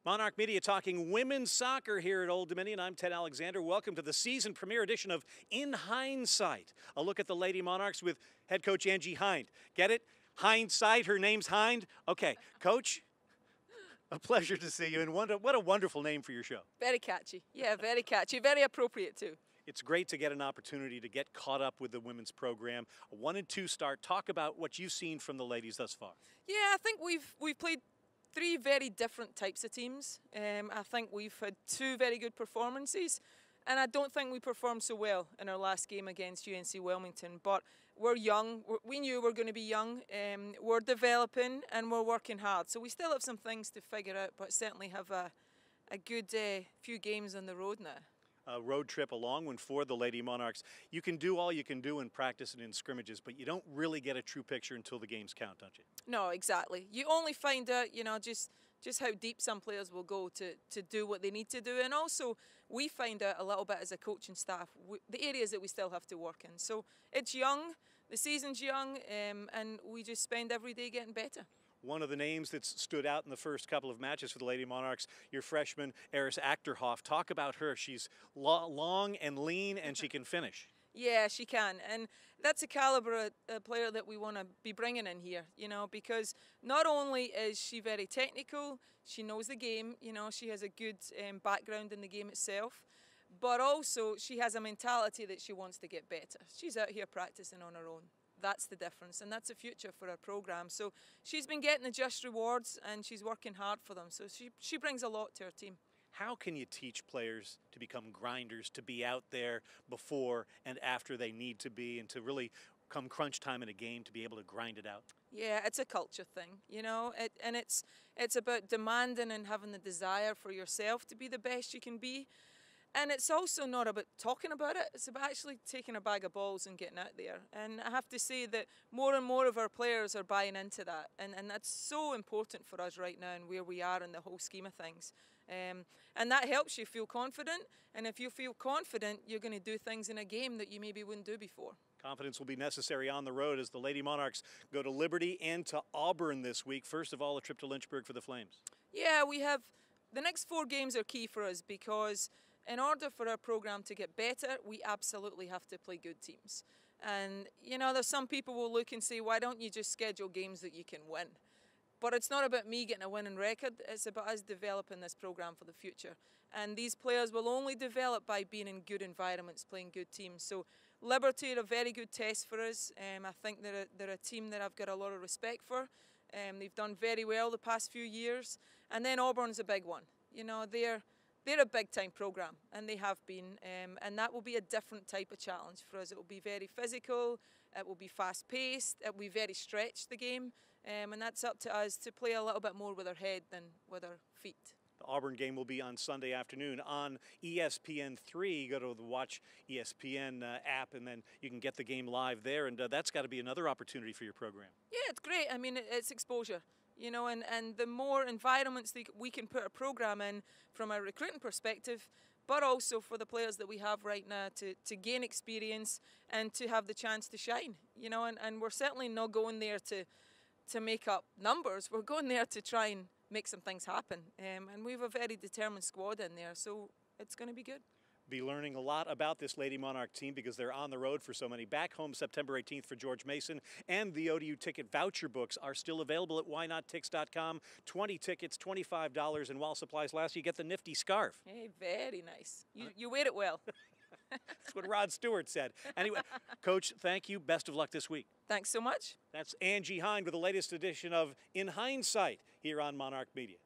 Monarch Media talking women's soccer here at Old Dominion. I'm Ted Alexander. Welcome to the season premiere edition of In Hindsight. A look at the Lady Monarchs with head coach Angie Hind. Get it? Hindsight, her name's Hind. Okay, coach, a pleasure to see you, and what a wonderful name for your show. Very catchy. Yeah, very catchy. Very appropriate too. It's great to get an opportunity to get caught up with the women's program. A 1-2 start. Talk about what you've seen from the ladies thus far. Yeah, I think we've played three very different types of teams. I think we've had two very good performances, and I don't think we performed so well in our last game against UNC Wilmington. But we're young. We knew we were going to be young. We're developing and we're working hard. So we still have some things to figure out, but certainly have a good few games on the road now. A road trip, a long one for the Lady Monarchs. You can do all you can do in practice and in scrimmages, but you don't really get a true picture until the games count, don't you? No, exactly. You only find out, just how deep some players will go to do what they need to do. And also, we find out a little bit as a coaching staff, the areas that we still have to work in. So it's young, the season's young, and we just spend every day getting better. One of the names that's stood out in the first couple of matches for the Lady Monarchs, your freshman, Eris Achterhoff. Talk about her. She's long and lean, and she can finish. Yeah, she can. And that's a caliber player that we want to be bringing in here, because not only is she very technical, she knows the game, she has a good background in the game itself, but also she has a mentality that she wants to get better. She's out here practicing on her own. That's the difference, and that's the future for our program. So she's been getting the just rewards, and she's working hard for them. So she brings a lot to our team. How can you teach players to become grinders, to be out there before and after they need to be, and to really come crunch time in a game to be able to grind it out? Yeah, it's a culture thing, and it's about demanding and having the desire for yourself to be the best you can be. And it's also not about talking about it, it's about actually taking a bag of balls and getting out there. And I have to say that more and more of our players are buying into that. And that's so important for us right now and where we are in the whole scheme of things. And that helps you feel confident. And if you feel confident, you're going to do things in a game that you maybe wouldn't do before. Confidence will be necessary on the road as the Lady Monarchs go to Liberty and to Auburn this week. First of all, a trip to Lynchburg for the Flames. Yeah, we have the next 4 games are key for us because in order for our program to get better, we absolutely have to play good teams. And, there's some people will look and say, why don't you just schedule games that you can win? But it's not about me getting a winning record. It's about us developing this program for the future. And these players will only develop by being in good environments, playing good teams. So Liberty are a very good test for us. I think they're a team that I've got a lot of respect for. They've done very well the past few years. And then Auburn's a big one. They're a big-time program, and they have been, and that will be a different type of challenge for us. It will be very physical, it will be fast-paced, it will be very stretched, the game, and that's up to us to play a little bit more with our head than with our feet. The Auburn game will be on Sunday afternoon on ESPN3. Go to the Watch ESPN app, and then you can get the game live there, and that's got to be another opportunity for your program. Yeah, it's great. I mean, it's exposure. And the more environments we can put a program in from a recruiting perspective, but also for the players that we have right now to gain experience and to have the chance to shine, and we're certainly not going there to make up numbers. We're going there to try and make some things happen, and we have a very determined squad in there, so it's going to be good. Be learning a lot about this Lady Monarch team because they're on the road for so many. Back home September 18th for George Mason, and the ODU ticket voucher books are still available at whynottix.com. 20 tickets, $25, and while supplies last, you get the nifty scarf. Hey, very nice. You wear it well. That's what Rod Stewart said. Anyway, Coach, thank you. Best of luck this week. Thanks so much. That's Angie Hind with the latest edition of In Hindsight here on Monarch Media.